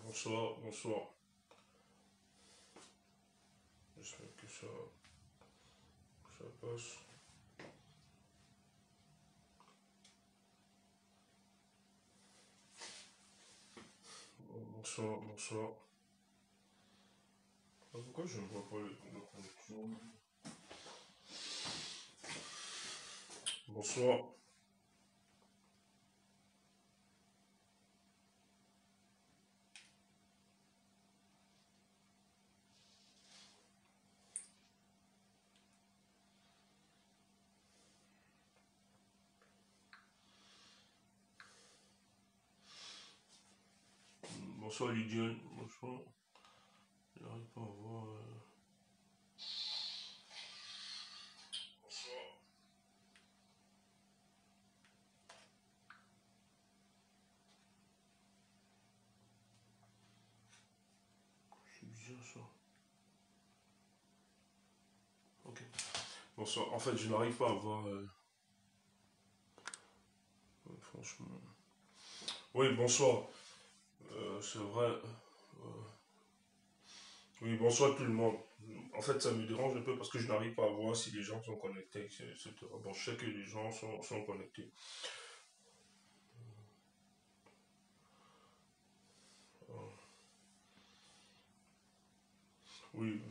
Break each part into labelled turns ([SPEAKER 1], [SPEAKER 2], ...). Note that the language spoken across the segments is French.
[SPEAKER 1] Bonsoir, bonsoir. J'espère que ça passe. Bonsoir, bonsoir. Pourquoi je ne vois pas le connexion? Bonsoir. Bonsoir Lydiane. Bonsoir. Je n'arrive pas à voir. Bonsoir. C'est bizarre ça. Ok. Bonsoir. En fait, je n'arrive pas à voir. Franchement. Oui, bonsoir. C'est vrai. Oui, bonsoir tout le monde. En fait, ça me dérange un peu parce que je n'arrive pas à voir si les gens sont connectés, etc. Bon, je sais que les gens sont connectés. Oui,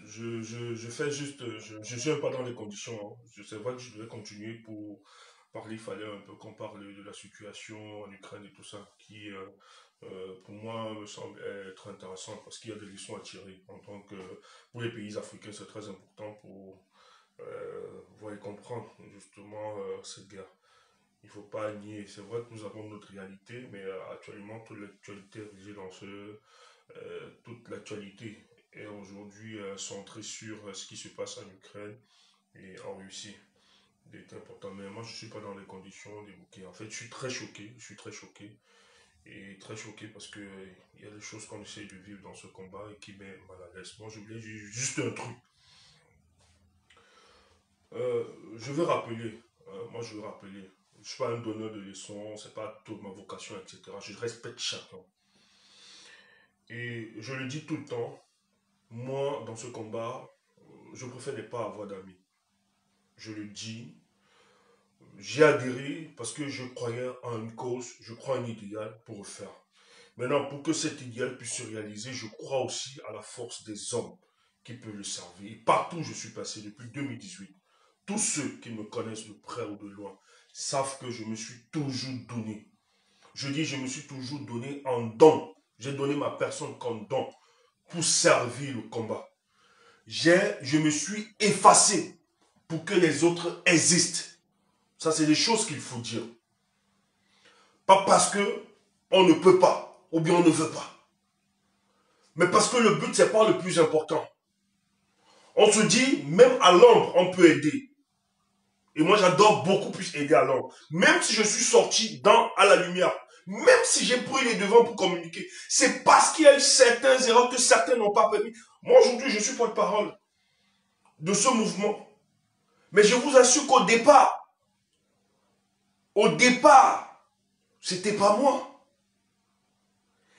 [SPEAKER 1] je fais juste, je suis pas dans les conditions, hein. C'est vrai que je devais continuer pour parler, il fallait un peu qu'on parle de la situation en Ukraine et tout ça, qui pour moi me semble être intéressant parce qu'il y a des leçons à tirer en tant que, pour les pays africains, c'est très important pour voir et comprendre justement cette guerre. Il ne faut pas nier, c'est vrai que nous avons notre réalité, mais actuellement toute l'actualité réside dans toute l'actualité est aujourd'hui centrée sur ce qui se passe en Ukraine et en Russie. C'est important, mais moi je ne suis pas dans les conditions d'évoquer. En fait, je suis très choqué et très choqué parce que il y a des choses qu'on essaie de vivre dans ce combat et qui met mal à l'aise. Moi, je voulais juste un truc. Euh, je veux rappeler, moi je veux rappeler, je ne suis pas un donneur de leçons, c'est pas toute ma vocation, etc. Je respecte chacun. Et je le dis tout le temps, moi, dans ce combat, je préfère ne pas avoir d'amis. Je le dis, j'ai adhéré parce que je croyais en une cause, je crois en un idéal pour le faire. Maintenant, pour que cet idéal puisse se réaliser, je crois aussi à la force des hommes qui peuvent le servir. Et partout où je suis passé depuis 2018, tous ceux qui me connaissent de près ou de loin savent que je me suis toujours donné. Je dis, je me suis toujours donné en don. J'ai donné ma personne comme don pour servir le combat. Je me suis effacé pour que les autres existent. Ça, c'est des choses qu'il faut dire. Pas parce que on ne peut pas, ou bien on ne veut pas. Mais parce que le but, c'est pas le plus important. On se dit, même à l'ombre, on peut aider. Et moi, j'adore beaucoup plus aider à l'ombre. Même si je suis sorti à la lumière, même si j'ai pris les devants pour communiquer, c'est parce qu'il y a eu certaines erreurs que certains n'ont pas permis. Moi, aujourd'hui, je suis porte-parole de ce mouvement. Mais je vous assure au départ, c'était pas moi.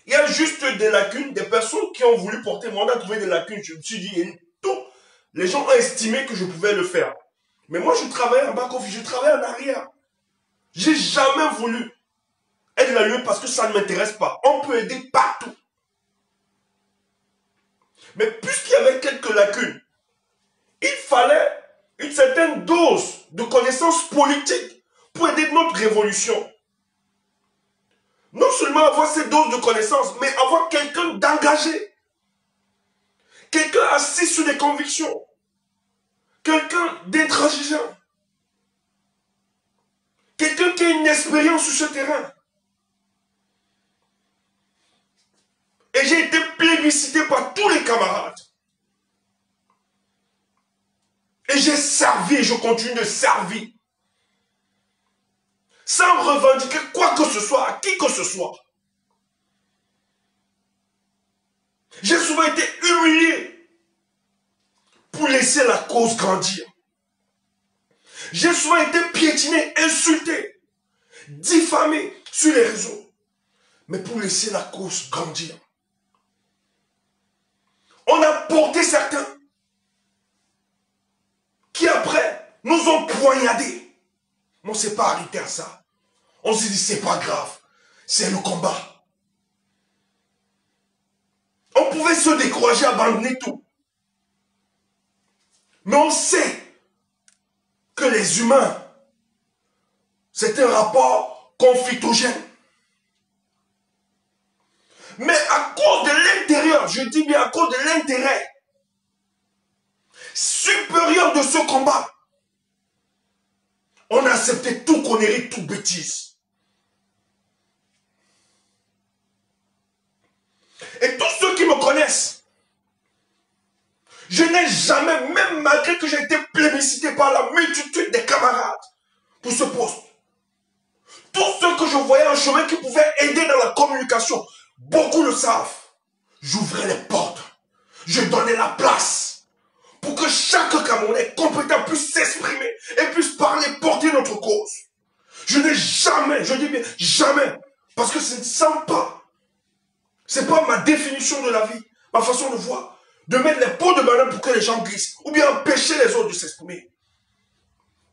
[SPEAKER 1] Il y a juste des lacunes, des personnes qui ont voulu porter mon a trouvé des lacunes. Je me suis dit, tout. Les gens ont estimé que je pouvais le faire. Mais moi, je travaille en back-office, je travaille en arrière. J'ai jamais voulu être la lumière parce que ça ne m'intéresse pas. On peut aider partout. Mais puisqu'il y avait quelques lacunes, il fallait une certaine dose de connaissances politiques pour aider notre révolution. Non seulement avoir cette dose de connaissances, mais avoir quelqu'un d'engagé. Quelqu'un assis sur des convictions. Quelqu'un d'intransigeant. Quelqu'un qui a une expérience sur ce terrain. Et j'ai été plébiscité par tous les camarades. Et j'ai servi et je continue de servir. Sans revendiquer quoi que ce soit, à qui que ce soit. J'ai souvent été humilié pour laisser la cause grandir. J'ai souvent été piétiné, insulté, diffamé sur les réseaux. Mais pour laisser la cause grandir. porté certains qui après nous ont poignardés. Mais on ne s'est pas arrêté à ça. On s'est dit c'est pas grave, c'est le combat. On pouvait se décourager, abandonner tout. Mais on sait que les humains, c'est un rapport conflictogène. Mais à cause de l'intérieur, je dis bien à cause de l'intérêt supérieur de ce combat, on a accepté tout connerie, toute bêtise. Et tous ceux qui me connaissent, je n'ai jamais, même malgré que j'ai été plébiscité par la multitude des camarades pour ce poste, tous ceux que je voyais en chemin qui pouvaient aider dans la communication, beaucoup le savent, j'ouvrais les portes, je donnais la place pour que chaque Camerounais compétent puisse s'exprimer et puisse parler, porter notre cause. Je n'ai jamais, je dis bien jamais, parce que ce ne semble pas, c'est pas ma définition de la vie, ma façon de voir, de mettre les pots de banane pour que les gens glissent, ou bien empêcher les autres de s'exprimer.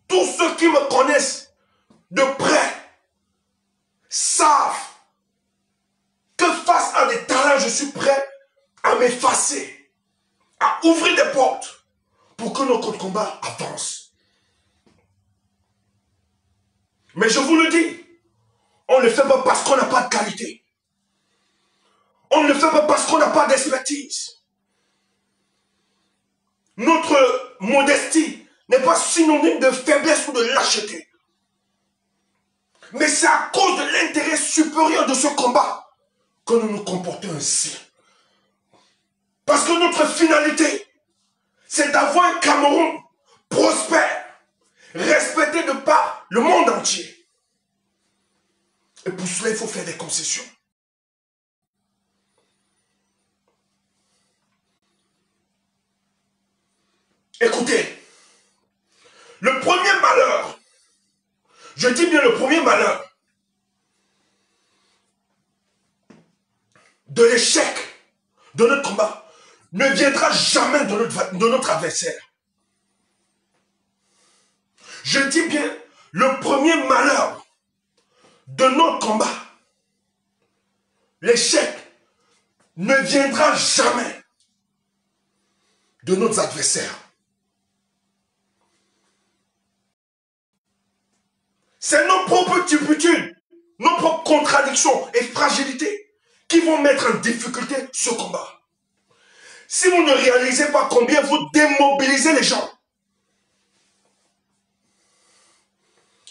[SPEAKER 1] Tous ceux qui me connaissent de près savent que face à des talents, je suis prêt à m'effacer, à ouvrir des portes pour que notre combat avance. Mais je vous le dis, on ne le fait pas parce qu'on n'a pas de qualité. On ne le fait pas parce qu'on n'a pas d'expertise. Notre modestie n'est pas synonyme de faiblesse ou de lâcheté. Mais c'est à cause de l'intérêt supérieur de ce combat que nous nous comportons ainsi. Parce que notre finalité, c'est d'avoir un Cameroun prospère, respecté de par le monde entier. Et pour cela, il faut faire des concessions. Écoutez, le premier malheur, je dis bien le premier malheur, de l'échec de notre combat ne viendra jamais de notre adversaire. Je dis bien le premier malheur de notre combat, l'échec ne viendra jamais de nos adversaires. C'est nos propres turpitudes, nos propres contradictions et fragilités qui vont mettre en difficulté ce combat. Si vous ne réalisez pas combien vous démobilisez les gens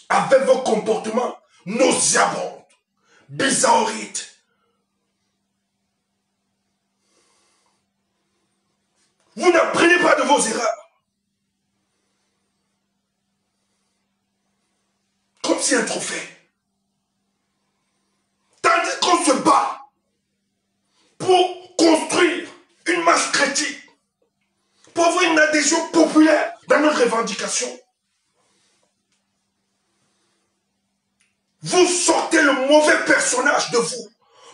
[SPEAKER 1] avec vos comportements nauséabonds, bizarroïdes, vous n'apprenez pas de vos erreurs. Comme si un trophée. Tandis qu'on se bat pour construire une masse critique, pour avoir une adhésion populaire dans notre revendication. Vous sortez le mauvais personnage de vous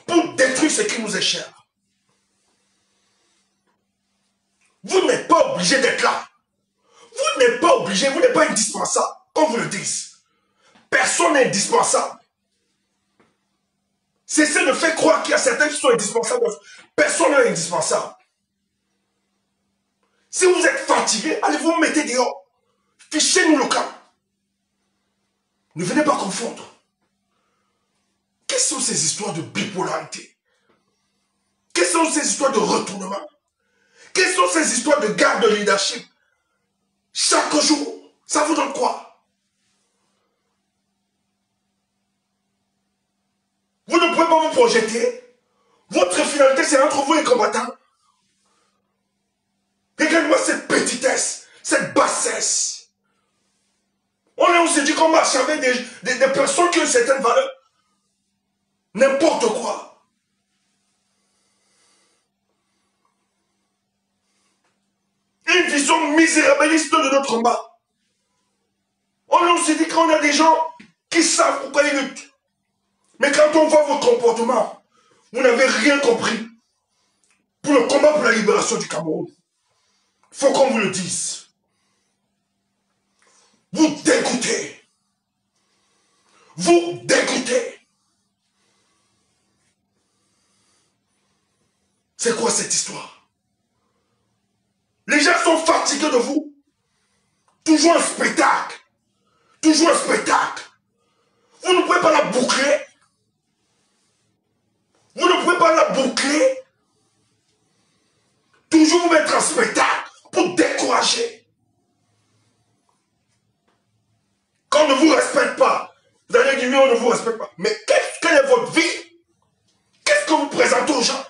[SPEAKER 1] pour détruire ce qui nous est cher. Vous n'êtes pas obligé d'être là. Vous n'êtes pas obligé, vous n'êtes pas indispensable, qu'on vous le dise. Personne n'est indispensable. Cessez de faire croire qu'il y a certains qui sont indispensables. Personne n'est indispensable. Si vous êtes fatigué, allez vous mettre dehors. Fichez-nous le camp. Ne venez pas confondre. Quelles sont ces histoires de bipolarité? Quelles sont ces histoires de retournement? Quelles sont ces histoires de garde de leadership? Chaque jour, ça vous donne quoi? Vous ne pouvez pas vous projeter. Votre finalité, c'est entre vous et les combattants. Regardez-moi cette petitesse, cette bassesse. On s'est dit qu'on marche avec des personnes qui ont une certaine valeur. N'importe quoi. Une vision misérabiliste de notre combat. On s'est dit qu'on a des gens qui savent pourquoi ils luttent. Mais quand on voit votre comportement, vous n'avez rien compris pour le combat pour la libération du Cameroun. faut qu'on vous le dise. Vous dégoûtez. Vous dégoûtez. C'est quoi cette histoire? Les gens sont fatigués de vous. Toujours un spectacle. Toujours un spectacle. Vous ne pouvez pas la boucler. Vous ne pouvez pas la boucler. Toujours vous mettre en spectacle pour décourager. Quand on ne vous respecte pas, vous allez dire on ne vous respecte pas. Mais quelle est votre vie? Qu'est-ce que vous présentez aux gens?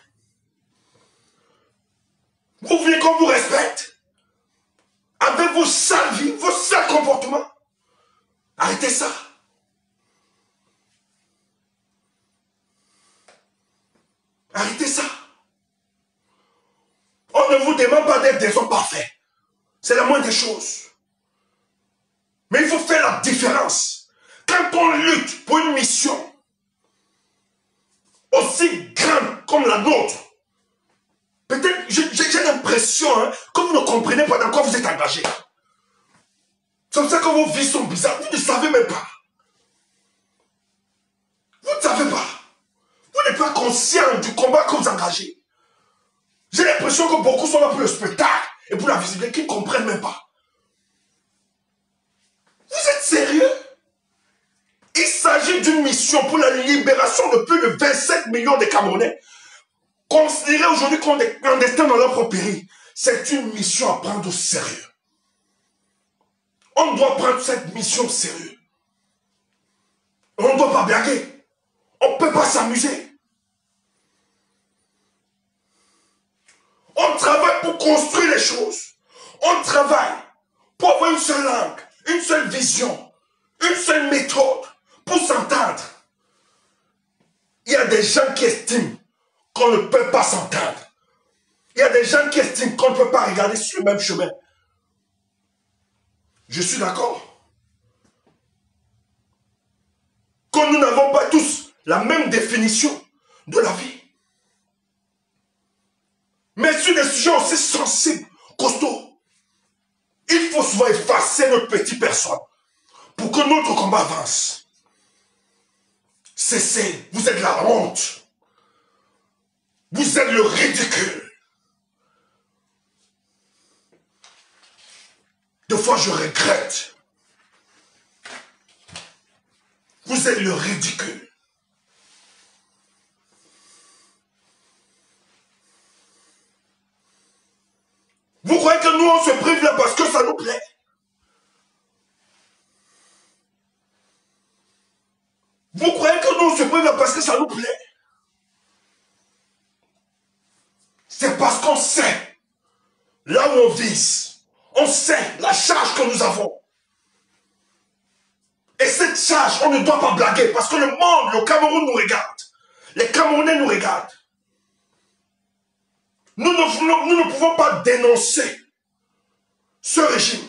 [SPEAKER 1] Vous voulez qu'on vous respecte? Avec vos sales vies, vos sales comportements? Arrêtez ça. Arrêtez ça. On ne vous demande pas d'être des hommes parfaits. C'est la moindre des choses. Mais il faut faire la différence. Quand on lutte pour une mission aussi grande comme la nôtre, peut-être, j'ai l'impression que vous ne comprenez pas dans quoi vous êtes engagé. C'est comme ça que vos vies sont bizarres. Vous ne savez même pas. Vous ne savez pas. Vous n'êtes pas conscient du combat que vous engagez. J'ai l'impression que beaucoup sont là pour le spectacle et pour la visibilité, qu'ils ne comprennent même pas. Vous êtes sérieux? Il s'agit d'une mission pour la libération de plus de 27 millions de Camerounais, considérés aujourd'hui comme des clandestins dans leur propre pays. C'est une mission à prendre au sérieux. On doit prendre cette mission au sérieux. On ne doit pas blaguer. On ne peut pas s'amuser. On travaille pour construire les choses. On travaille pour avoir une seule langue, une seule vision, une seule méthode pour s'entendre. Il y a des gens qui estiment qu'on ne peut pas s'entendre. Il y a des gens qui estiment qu'on ne peut pas regarder sur le même chemin. Je suis d'accord. Que nous n'avons pas tous la même définition de la vie. Mais sur des sujets aussi sensibles, costauds, il faut souvent effacer notre petite personne pour que notre combat avance. Cessez, vous êtes la honte. Vous êtes le ridicule. Des fois, je regrette. Vous êtes le ridicule. Vous croyez que nous, on se prive là parce que ça nous plaît? Vous croyez que nous, on se prive là parce que ça nous plaît? C'est parce qu'on sait là où on vise. On sait la charge que nous avons. Et cette charge, on ne doit pas blaguer parce que le monde, le Cameroun nous regarde. Les Camerounais nous regardent. Nous ne pouvons pas dénoncer ce régime.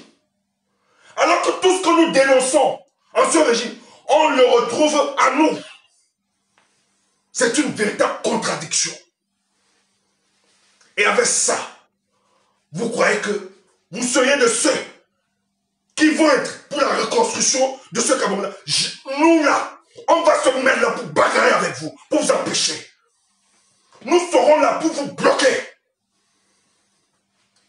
[SPEAKER 1] Alors que tout ce que nous dénonçons en ce régime, on le retrouve à nous. C'est une véritable contradiction. Et avec ça, vous croyez que vous seriez de ceux qui vont être pour la reconstruction de ce Cameroun. Nous là, on va se mettre là pour bagarrer avec vous, pour vous empêcher. Nous serons là pour vous bloquer.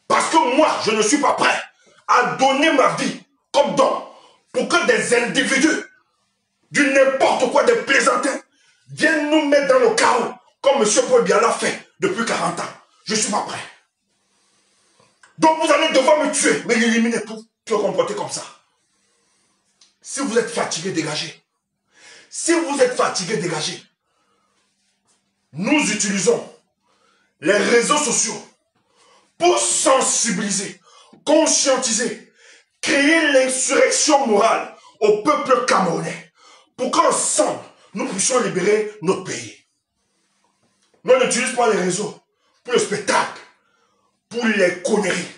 [SPEAKER 1] Parce que moi, je ne suis pas prêt à donner ma vie comme don pour que des individus du n'importe quoi, des plaisantins, viennent nous mettre dans le chaos comme M. Paul Biya l'a fait depuis 40 ans. Je ne suis pas prêt. Donc vous allez devoir me tuer, mais l'éliminer pour se comporter comme ça. Si vous êtes fatigué, dégagez. Si vous êtes fatigué, dégagez. Nous utilisons les réseaux sociaux pour sensibiliser, conscientiser, créer l'insurrection morale au peuple camerounais pour qu'ensemble, nous puissions libérer notre pays. Nous n'utilisons pas les réseaux pour le spectacle, pour les conneries,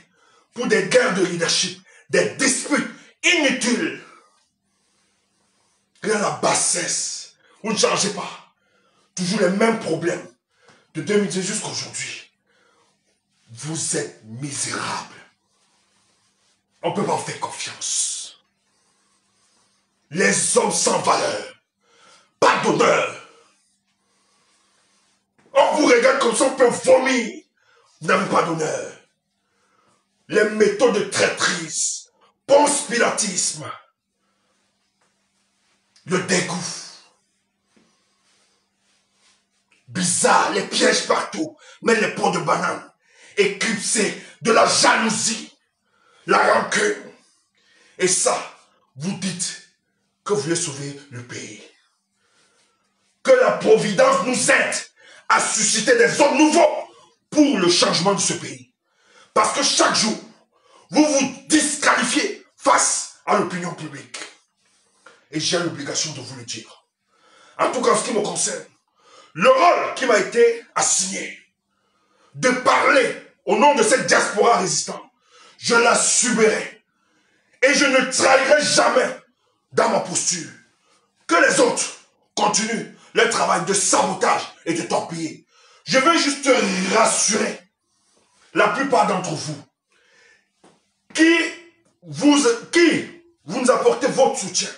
[SPEAKER 1] pour des guerres de leadership, des disputes inutiles. Rien la bassesse. Vous ne changez pas. Toujours les mêmes problèmes. De 2010 jusqu'à aujourd'hui. Vous êtes misérables. On ne peut pas vous faire confiance. Les hommes sans valeur, pas d'honneur. On vous regarde comme ça, on peut vomir. Vous n'avez pas d'honneur. Les méthodes de traîtrise, conspiratisme, le dégoût. Bizarre, les pièges partout, mais les pots de banane, éclipsés de la jalousie, la rancune. Et ça, vous dites que vous voulez sauver le pays. Que la Providence nous aide à susciter des hommes nouveaux pour le changement de ce pays. Parce que chaque jour, vous vous disqualifiez face à l'opinion publique. Et j'ai l'obligation de vous le dire. En tout cas, en ce qui me concerne, le rôle qui m'a été assigné de parler au nom de cette diaspora résistante, je l'assumerai. Et je ne trahirai jamais dans ma posture. Que les autres continuent leur travail de sabotage et de torpiller. Je veux juste rassurer la plupart d'entre vous qui vous nous apportez votre soutien.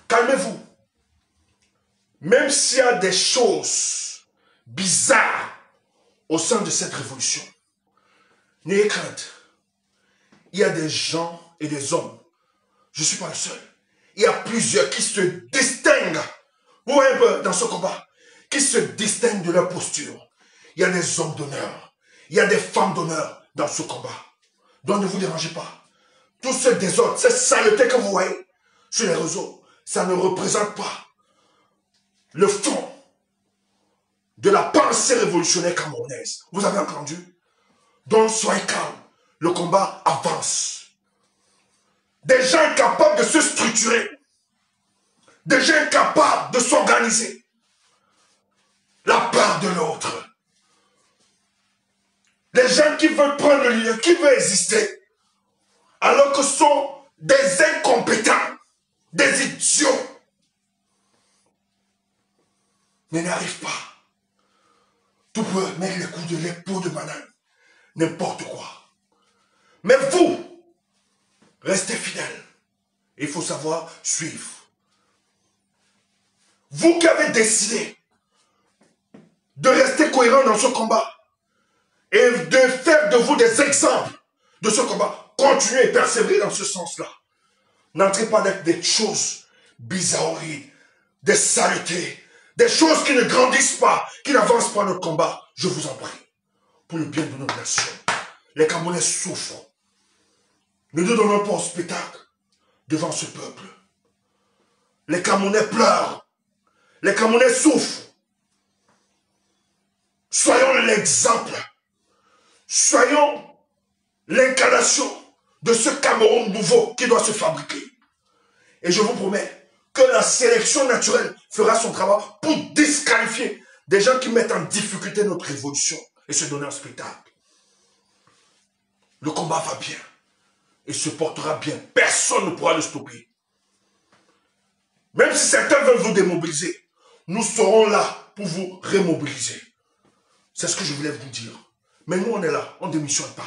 [SPEAKER 1] Calmez-vous. Même s'il y a des choses bizarres au sein de cette révolution, n'ayez crainte. Il y a des gens et des hommes. Je ne suis pas le seul. Il y a plusieurs qui se distinguent. Vous voyez un peu dans ce combat, qui se distinguent de leur posture. Il y a des hommes d'honneur. Il y a des femmes d'honneur dans ce combat. Donc ne vous dérangez pas. Tout ce désordre, cette saleté que vous voyez sur les réseaux, ça ne représente pas le fond de la pensée révolutionnaire camerounaise. Vous avez entendu? Donc soyez calmes. Le combat avance. Des gens capables de se structurer. Des gens capables de s'organiser. La part de l'autre. Les gens qui veulent prendre le leader, qui veulent exister, alors que ce sont des incompétents, des idiots. Mais n'arrive pas. Tout peut mettre les coups de l'épaule de banane. N'importe quoi. Mais vous, restez fidèles. Il faut savoir suivre. Vous qui avez décidé de rester cohérent dans ce combat et de faire de vous des exemples de ce combat, continuez et persévérer dans ce sens-là. N'entrez pas dans des choses bizarreries, des saletés, des choses qui ne grandissent pas, qui n'avancent pas notre combat. Je vous en prie, pour le bien de notre nation. Les Camerounais souffrent. Ne nous donnons pas au spectacle devant ce peuple. Les Camerounais pleurent. Les Camerounais souffrent. Soyons l'exemple. Soyons l'incarnation de ce Cameroun nouveau qui doit se fabriquer. Et je vous promets que la sélection naturelle fera son travail pour disqualifier des gens qui mettent en difficulté notre révolution et se donner un spectacle. Le combat va bien et se portera bien. Personne ne pourra le stopper. Même si certains veulent vous démobiliser, nous serons là pour vous remobiliser. C'est ce que je voulais vous dire. Mais nous, on est là, on ne démissionne pas.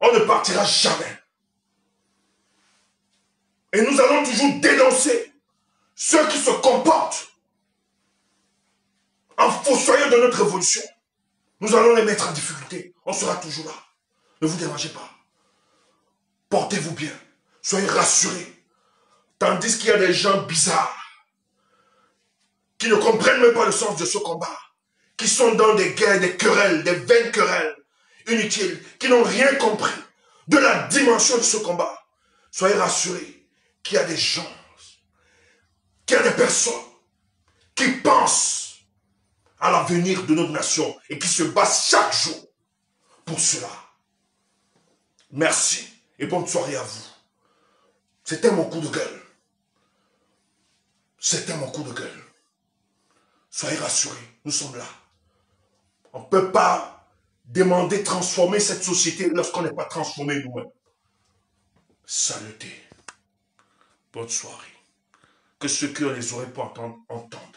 [SPEAKER 1] On ne partira jamais. Et nous allons toujours dénoncer ceux qui se comportent en fossoyant de notre révolution. Nous allons les mettre en difficulté. On sera toujours là. Ne vous dérangez pas. Portez-vous bien. Soyez rassurés. Tandis qu'il y a des gens bizarres qui ne comprennent même pas le sens de ce combat, qui sont dans des guerres, des querelles, des vaines querelles inutiles, qui n'ont rien compris de la dimension de ce combat. Soyez rassurés qu'il y a des gens, qu'il y a des personnes qui pensent à l'avenir de notre nation et qui se battent chaque jour pour cela. Merci et bonne soirée à vous. C'était mon coup de gueule. C'était mon coup de gueule. Soyez rassurés, nous sommes là. On ne peut pas demander de transformer cette société lorsqu'on n'est pas transformé nous-mêmes. Saleté. Bonne soirée. Que ceux qui ont les oreilles pour entendre, entendent.